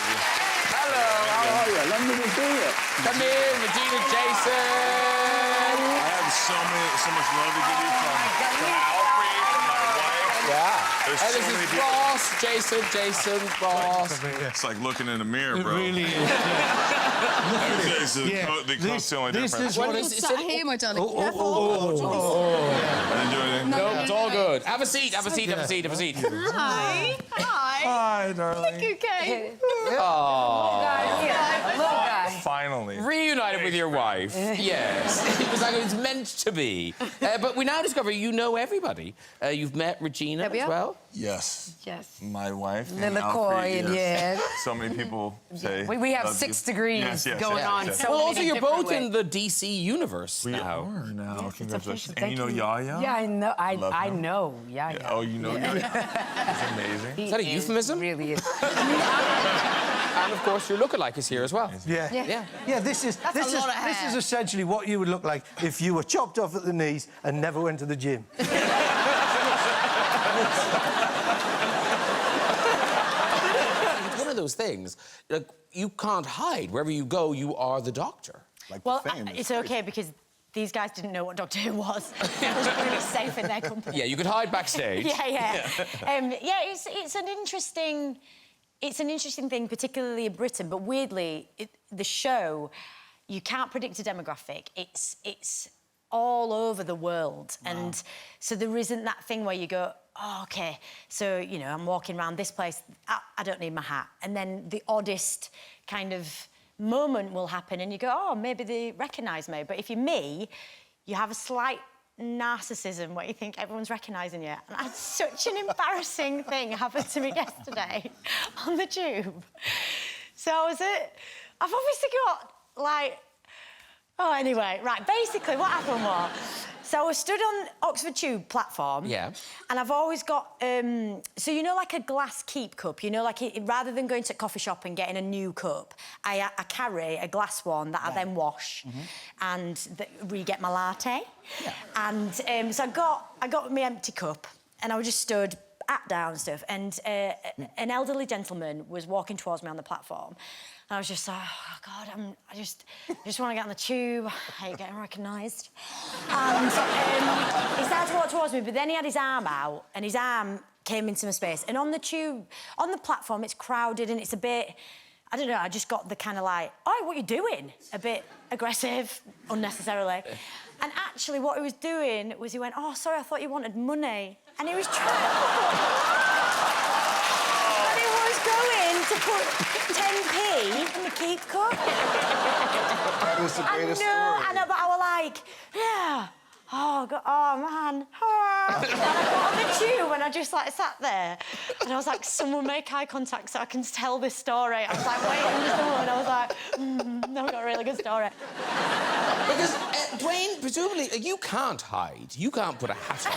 Hello, how are you? Lovely to see you. Come in, Regina, Jason. I have so much love to give you from Alfie, from my wife. Yeah. There's And so this many is people. Jason, Ross. It's like looking in a mirror, bro. It really is. The coat's the only this difference. is what What's it's... that here, my darling? I didn't do anything. No, it's all good. Have a seat, have a seat, have a seat, have a seat. Hi. Hi. Hi, darling. Okay. Finally. Reunited with your wife. Yes. It was like it was meant to be. But we now discover you know everybody. You've met Regina as well. Yes. Yes. My wife. Lily Alfie, Coy, yes. So many people say. We have love 6 you. degrees Yes, going on. yes. So Well, many also, you're different both in ways. the DC universe We now. are now. Congratulations. And Thank you know Yaya? Yeah, I know. Love I him. know. Yeah. Oh, you know Yaya? It's amazing. Is that a euphemism? Really is. And, of course, your lookalike is here as well. Yeah. Yeah. This is a lot of hair. essentially what you would look like if you were chopped off at the knees and never went to the gym. It's one of those things, like, you can't hide. Wherever you go, you are the doctor. Like Well, the fame. it's okay because these guys didn't know what Doctor Who was. I was really safe in their company. Yeah, you could hide backstage. Yeah. It's an interesting thing, particularly in Britain. But weirdly, the show, you can't predict a demographic. It's all over the world, and so there isn't that thing where you go, oh, okay, so you know, I'm walking around this place, I don't need my hat, and then the oddest kind of moment will happen, and you go, oh, maybe they recognise me. But if you're me, you have a slight narcissism where you think everyone's recognising you. And that's such an embarrassing thing happened to me yesterday on the tube. So I've obviously got, like... Oh, anyway, right, basically what happened was... So I was stood on Oxford Tube platform. Yeah. And I've always got... so, you know, like a glass keep cup, you know, like rather than going to a coffee shop and getting a new cup, I carry a glass one that I then wash and re-get my latte. Yeah. And so I got my empty cup and I was just stood down and stuff, and an elderly gentleman was walking towards me on the platform. And I was just like, oh, God, I just want to get on the tube. I hate getting recognised. And he started to walk towards me, but then he had his arm out, and his arm came into my space. And on the tube, on the platform, it's crowded, and it's a bit... I don't know, I just got the kind of like, oh, what are you doing? A bit aggressive, unnecessarily. And actually, what he was doing was he went, oh, sorry, I thought you wanted money. And he was trying... And he was going to put 10p in the keep cup. That is the greatest story. I know, but I was like, yeah. Oh, God, oh, man. And I got on the tube and I just, like, sat there. And I was like, someone make eye contact so I can tell this story. I was, like, waiting for someone. And I was like, I've got a really good story. Because, Dwayne, presumably, you can't hide. You can't put a hat on.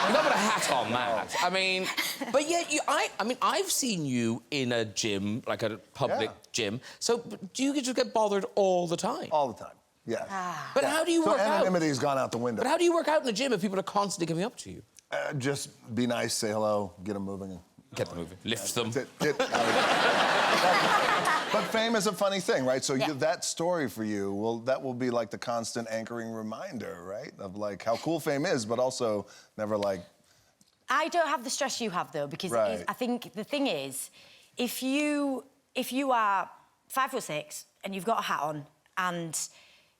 You can't put a hat on that. I mean, but yet, I mean, I've seen you in a gym, like a public gym. So do you just get bothered all the time? All the time, yes. But how do you work out? Anonymity's gone out the window. But how do you work out in the gym if people are constantly coming up to you? Just be nice, say hello, get them moving. Get them moving. Lift them. But fame is a funny thing, right? So that story for you, well, that will be like the constant anchoring reminder, right? Of like how cool fame is, but also never like... I don't have the stress you have, though, because I think the thing is, if you are 5'6" and you've got a hat on and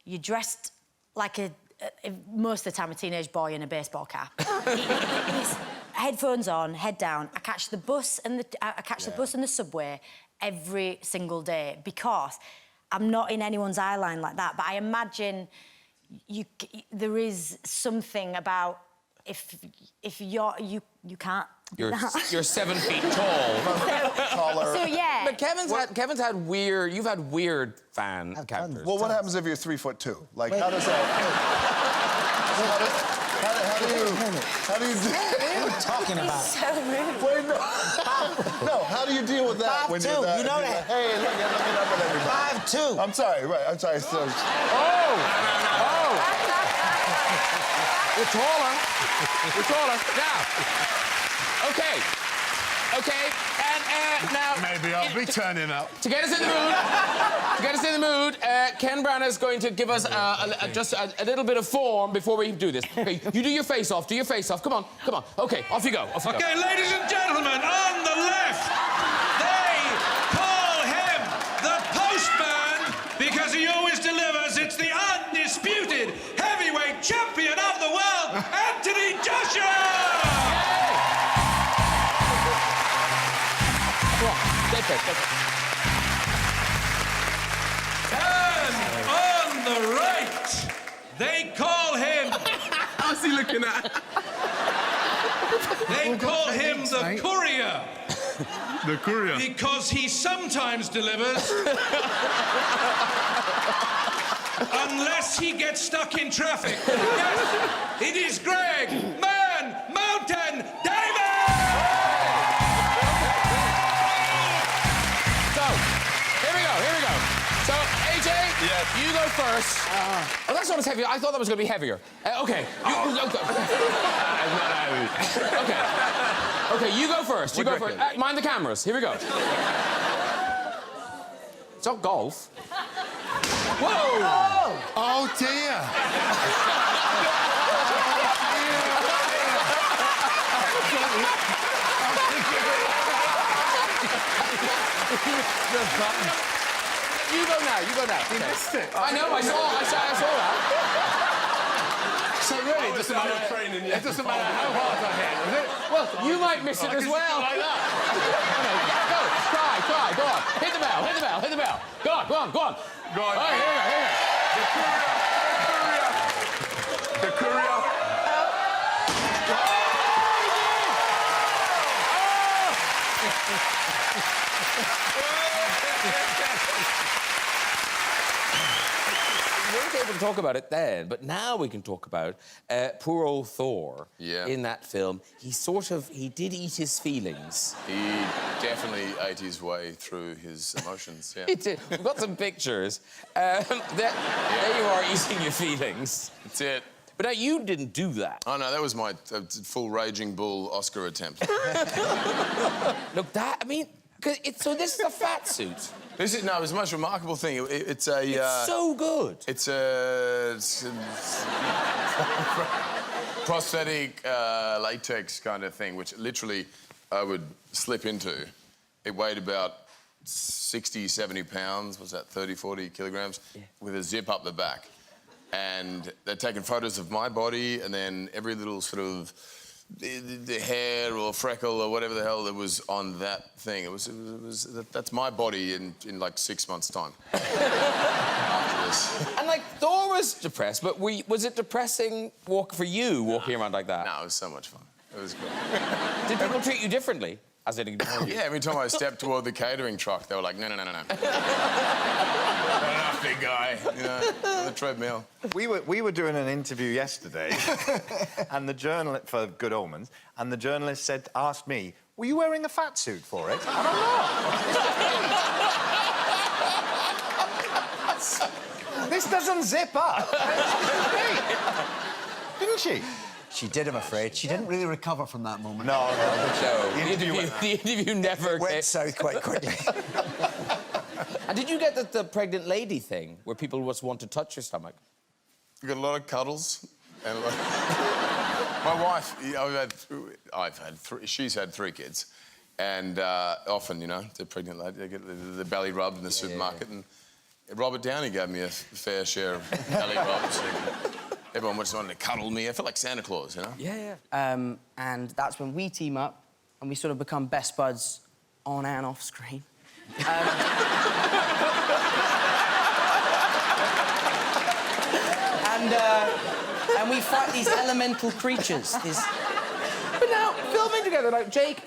you're dressed like most of the time a teenage boy in a baseball cap, it's headphones on, head down. I catch the bus and the subway every single day because I'm not in anyone's eye line like that. But I imagine there is something about if you can't. You're 7 feet tall. Taller. So yeah. But Kevin's had weird. You've had weird fan characters. Well, what happens if you're 3'2"? Like, how does that? How do you? What are you talking about? He's so rude. Wait, no. No, how do you deal with that when you're 5'2", that? you know that. Hey, look at everybody. 5'2". I'm sorry, right? I'm sorry. So, You're taller. You're taller. Now, okay. Okay, and now... Maybe I'll be turning up. To get us in the mood, Ken Branagh is going to give us just a little bit of form before we do this. Okay, you do your face-off, Come on, come on. Okay, off you go, Okay, ladies and gentlemen, on the left, they call him the Postman because he always delivers. It's the undisputed heavyweight champion of the world, Anthony Joshua! And on the right, they call him... How's he looking at? They call him the Courier. The courier. Because he sometimes delivers. Unless he gets stuck in traffic. Yes, it is Greg Man Mountain David! So, here we go. So, AJ, yes. you go first. Oh, that's not as heavy. I thought that was going to be heavier. Okay. Okay, you go first. You go first. Mind the cameras. Here we go. It's not golf. Whoa! Oh, dear. You go now. You missed it. I know, I saw that. So really, it doesn't matter training yet. It doesn't matter how hard I hit, does it? Well, you might miss it as well. Like that. Go, try, go on. Hit the bell. Go on. Go on. Oh, here we go. The courier. We weren't able to talk about it then, but now we can talk about poor old Thor in that film. He did eat his feelings. He definitely ate his way through his emotions, yeah. He did. We've got some pictures. There you are, eating your feelings. That's it. But now you didn't do that. Oh, no, that was my full Raging Bull Oscar attempt. Look, so this is a fat suit. It was the most remarkable thing. It's so good. It's a prosthetic latex kind of thing, which literally I would slip into. It weighed about 60, 70 pounds, what's that, 30, 40 kilograms, with a zip up the back. And they'd taken photos of my body, and then every little sort of the hair or freckle or whatever the hell that was on that thing. That's my body in like 6 months' time. After this. And like Thor was depressed, but was it depressing for you walking around like that? No, it was so much fun. It was good. Did people treat you differently? As it ignored you? Yeah, every time I stepped toward the catering truck, they were like, no. Not enough, big guy. You know, on the treadmill. We were doing an interview yesterday, and the journalist for Good Omens, and the journalist asked me, "Were you wearing a fat suit for it?" And I'm not. This doesn't zip up. Didn't she? She did, I'm afraid. She didn't really recover from that moment. No. The interview never went south quite quickly. And did you get the pregnant lady thing, where people just want to touch your stomach? You got a lot of cuddles. And my wife, she's had 3 kids. And often, you know, the pregnant lady, they get the belly rub in the supermarket. And Robert Downey gave me a fair share of belly rubs. Everyone just wanted to cuddle me. I felt like Santa Claus, you know? Yeah. And that's when we team up and we sort of become best buds on and off screen. And we fight these elemental creatures. But now, filming together, like, Jake,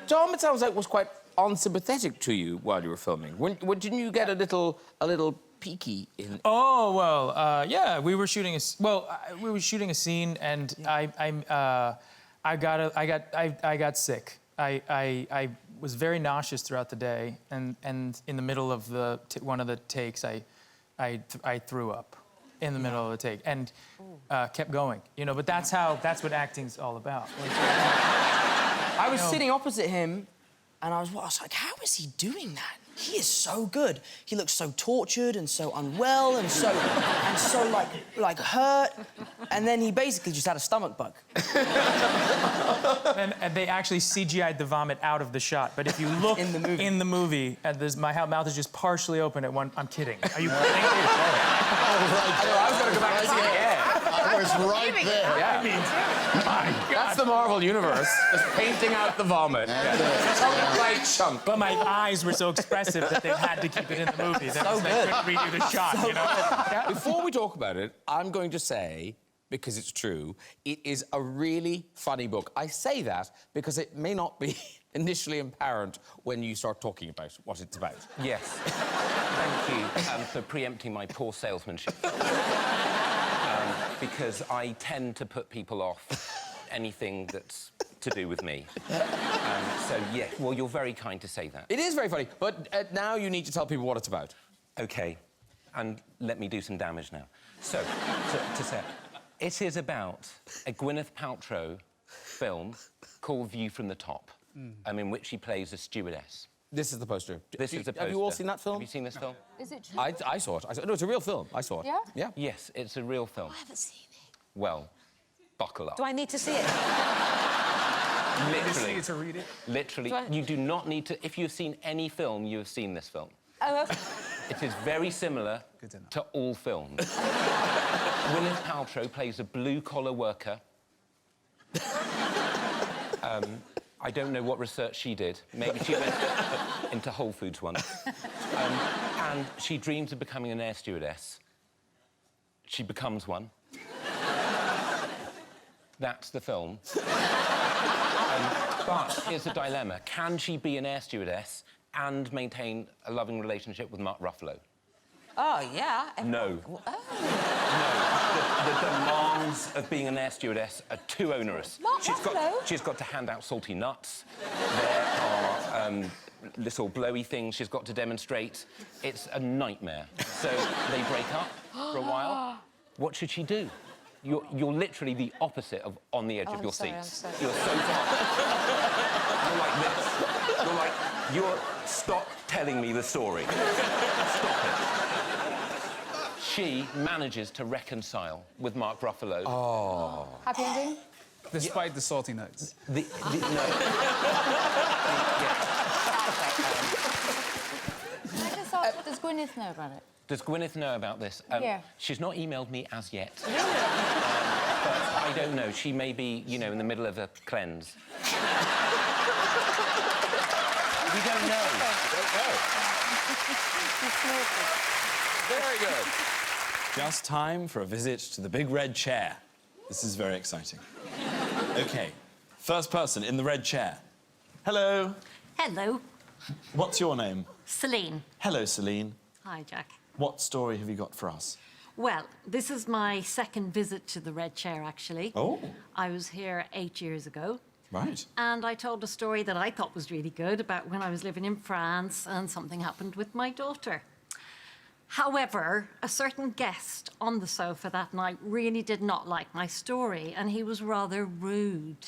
Tom, it sounds like, was quite unsympathetic to you while you were filming. Didn't you get a little peaky in? Oh well, yeah. We were shooting a scene, and I got sick. I was very nauseous throughout the day, and in the middle of one of the takes, I threw up in the middle of the take and kept going. You know, but that's what acting's all about. I was sitting opposite him, and I was like, how is he doing that? He is so good. He looks so tortured and so unwell and so like hurt. And then he basically just had a stomach bug. And they actually CGI'd the vomit out of the shot. But if you look in the movie, my mouth is just partially open at one. I'm kidding. Are you kidding? I was going to go back and see it again. I was right there. Yeah. My God. That's the Marvel Universe. Just painting out the vomit. Chunk by chunk. But my eyes were so expressive that they had to keep it in the movie. They couldn't redo the shot, you know? Yeah. Before we talk about it, I'm going to say, because it's true, it is a really funny book. I say that because it may not be initially apparent when you start talking about what it's about. Yes. Thank you for preempting my poor salesmanship. Because I tend to put people off anything that's to do with me. So, yeah, well, you're very kind to say that. It is very funny, but now you need to tell people what it's about. OK, and let me do some damage now. So, to say, it is about a Gwyneth Paltrow film called View from the Top, in which she plays a stewardess. This is the poster. This is the poster. Have you all seen that film? Have you seen this film? Is it true? I saw it. No, it's a real film. I saw it. Yeah? Yeah. Yes, it's a real film. I haven't seen it. Well, buckle up. Do I need to see it? Literally. To read it? Literally. You do not need to... If you've seen any film, you have seen this film. Oh, okay. It is very similar to all films. Gwyneth Paltrow plays a blue-collar worker. I don't know what research she did. Maybe she went into Whole Foods once. And she dreams of becoming an air stewardess. She becomes one. That's the film. But here's the dilemma. Can she be an air stewardess and maintain a loving relationship with Mark Ruffalo? Oh, yeah. No. Oh. No. The demands of being an air stewardess are too onerous. She's got to hand out salty nuts. There are little blowy things she's got to demonstrate. It's a nightmare. So they break up for a while. What should she do? You're literally the opposite of on the edge of your seat. You're so tired. You're like this. Stop telling me the story. Stop it. She manages to reconcile with Mark Ruffalo. Oh. Happy ending? Despite the salty notes. No. Can I just ask, does Gwyneth know about it? Does Gwyneth know about this? Yeah. She's not emailed me as yet. But I don't know. She may be, in the middle of a cleanse. We don't know. Very good. Just time for a visit to the big red chair. This is very exciting. OK, first person in the red chair. Hello. Hello, What's your name? Celine. Hello, Celine. Hi, Jack. What story have you got for us? Well, this is my second visit to the Red Chair, actually. Oh. I was here 8 years ago. Right. And I told a story that I thought was really good about when I was living in France and something happened with my daughter. However, a certain guest on the sofa that night really did not like my story, and he was rather rude.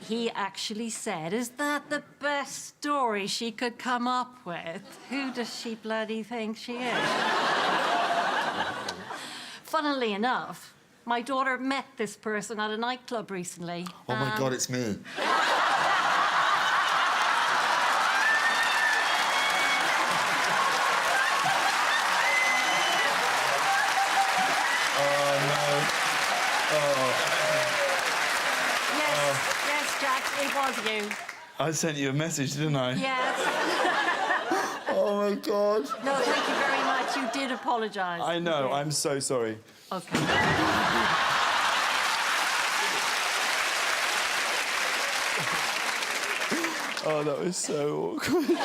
He actually said, "Is that the best story she could come up with? Who does she bloody think she is?" Funnily enough, my daughter met this person at a nightclub recently. Oh, my God, it's me. Yes, Jack, it was you. I sent you a message, didn't I? Yes. Oh, my God. No, thank you very much. You did apologise. I know. I'm so sorry. OK. Oh, that was so awkward.